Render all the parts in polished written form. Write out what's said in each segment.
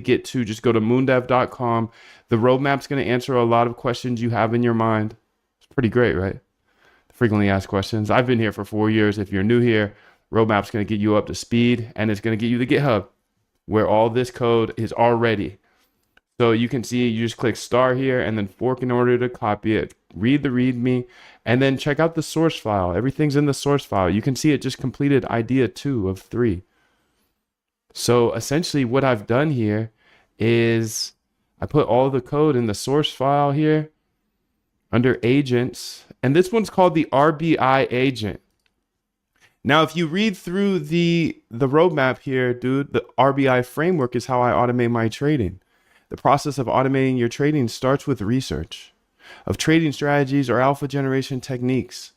get to, just go to moondev.com. The roadmap's going to answer a lot of questions you have in your mind. It's pretty great, right? Frequently asked questions. I've been here for 4 years. If you're new here, roadmap's going to get you up to speed, and it's going to get you the GitHub where all this code is already. So you can see, you just click star here and then fork in order to copy it, read the README, and then check out the source file. Everything's in the source file. You can see it just completed idea 2 of 3. So essentially what I've done here is I put all the code in the source file here under agents, and this one's called the RBI agent. Now, if you read through the roadmap here, dude, the RBI framework is how I automate my trading. The process of automating your trading starts with research of trading strategies or alpha generation techniques.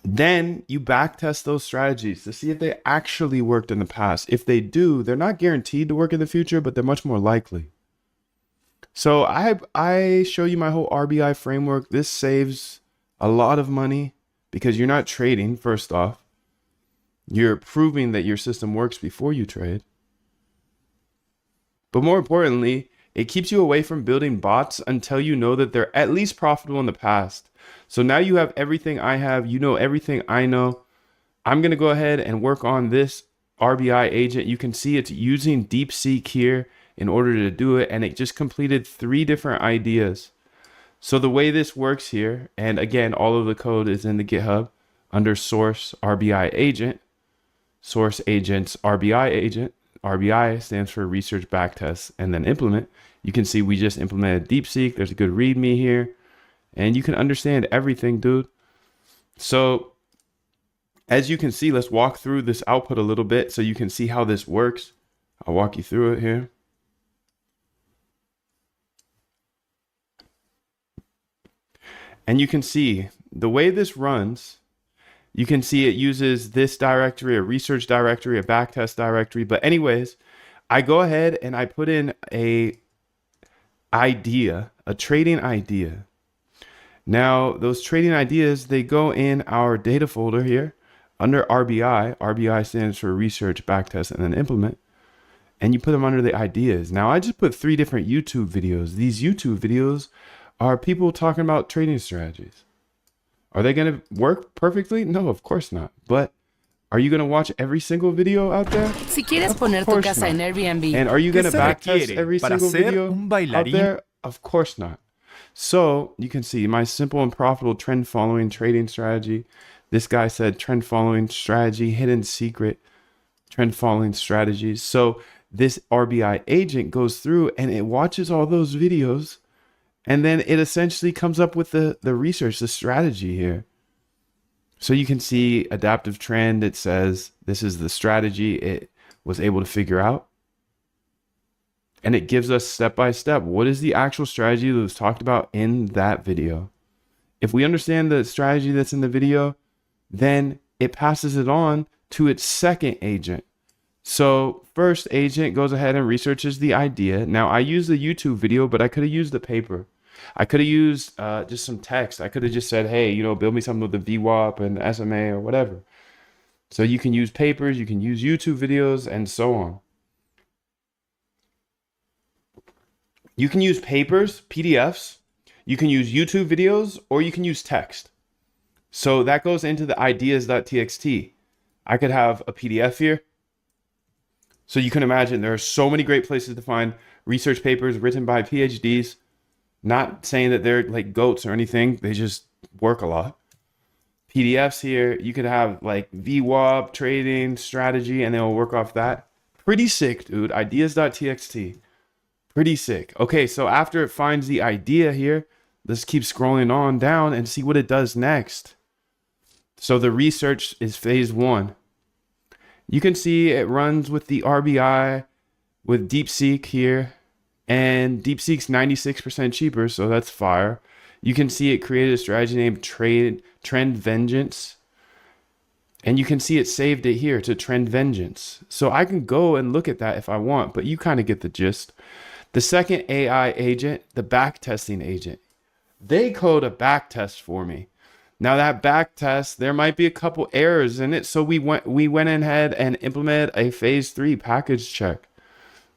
Then you backtest those strategies to see if they actually worked in the past. If they do, they're not guaranteed to work in the future, but they're much more likely. So I show you my whole RBI framework. This saves a lot of money because you're not trading, first off. You're proving that your system works before you trade. But more importantly, it keeps you away from building bots until you know that they're at least profitable in the past. So now you have everything I have, you know everything I know. I'm going to go ahead and work on this RBI agent. You can see it's using DeepSeek here in order to do it, and it just completed 3 different ideas. So the way this works here, and again, all of the code is in the GitHub under source RBI agent, source agents RBI agent. RBI stands for research backtest and then implement. You can see we just implemented DeepSeek. There's a good README here, and you can understand everything, dude. So as you can see, let's walk through this output a little bit so you can see how this works. I'll walk you through it here. And you can see the way this runs, you can see it uses this directory, a research directory, a backtest directory. But anyways, I go ahead and I put in a trading idea. Now, those trading ideas, they go in our data folder here under RBI. RBI stands for research, backtest, and then implement. And you put them under the ideas. Now, I just put 3 different YouTube videos. These YouTube videos are people talking about trading strategies. Are they going to work perfectly? No, of course not. But are you going to watch every single video out there? Si quieres poner tu casa en Airbnb. And are you going to backtest every single video out there? Of course not. So you can see my simple and profitable trend following trading strategy. This guy said trend following strategy, hidden secret trend following strategies. So this RBI agent goes through and it watches all those videos. And then it essentially comes up with the research, the strategy here. So you can see adaptive trend. It says this is the strategy it was able to figure out. And it gives us step by step. What is the actual strategy that was talked about in that video? If we understand the strategy that's in the video, then it passes it on to its second agent. So first agent goes ahead and researches the idea. Now I use the YouTube video, but I could have used the paper. I could have used just some text. I could have just said, hey, you know, build me something with the VWAP and SMA or whatever. So you can use papers, you can use YouTube videos, and so on. You can use papers, PDFs, you can use YouTube videos, or you can use text. So that goes into the ideas.txt. I could have a PDF here. So you can imagine there are so many great places to find research papers written by PhDs. Not saying that they're like goats or anything. They just work a lot. PDFs here. You could have like VWAP, trading, strategy, and they'll work off that. Pretty sick, dude. Ideas.txt. Pretty sick. Okay, so after it finds the idea here, let's keep scrolling on down and see what it does next. So the research is phase 1. You can see it runs with the RBI, with DeepSeek here. And DeepSeek's 96% cheaper, so that's fire. You can see it created a strategy named Trend Vengeance. And you can see it saved it here to Trend Vengeance. So I can go and look at that if I want, but you kind of get the gist. The second AI agent, the backtesting agent, they code a backtest for me. Now that back test, there might be a couple errors in it. So we went ahead and implemented a phase 3 package check.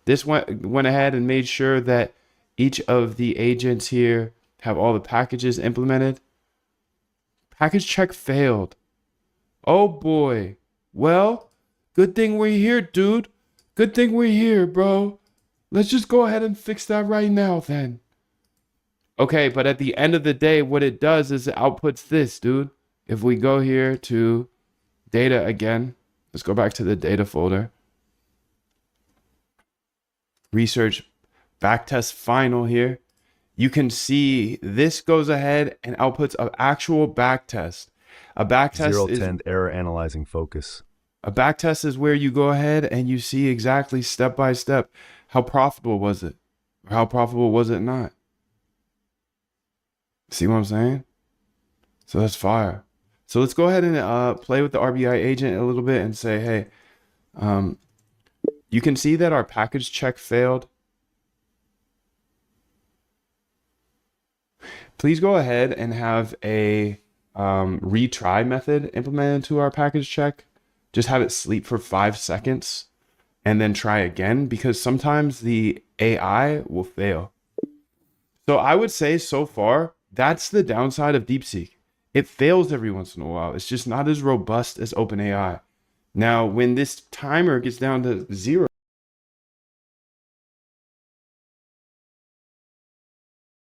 This went ahead and made sure that each of the agents here have all the packages implemented. Package check failed. Oh boy. Well, good thing we're here, dude. Good thing we're here, bro. Let's just go ahead and fix that right now then. Okay, but at the end of the day, what it does is it outputs this, dude. If we go here to data again, let's go back to the data folder. Research backtest final here. You can see this goes ahead and outputs an actual backtest. A backtest is 010 error analyzing focus. A backtest is where you go ahead and you see exactly step by step how profitable was it, or how profitable was it not. See what I'm saying? So that's fire. So let's go ahead and play with the RBI agent a little bit and say, hey, you can see that our package check failed. Please go ahead and have a retry method implemented to our package check. Just have it sleep for 5 seconds and then try again, because sometimes the AI will fail. So I would say so far, that's the downside of DeepSeek. It fails every once in a while. It's just not as robust as OpenAI. Now, when this timer gets down to 0,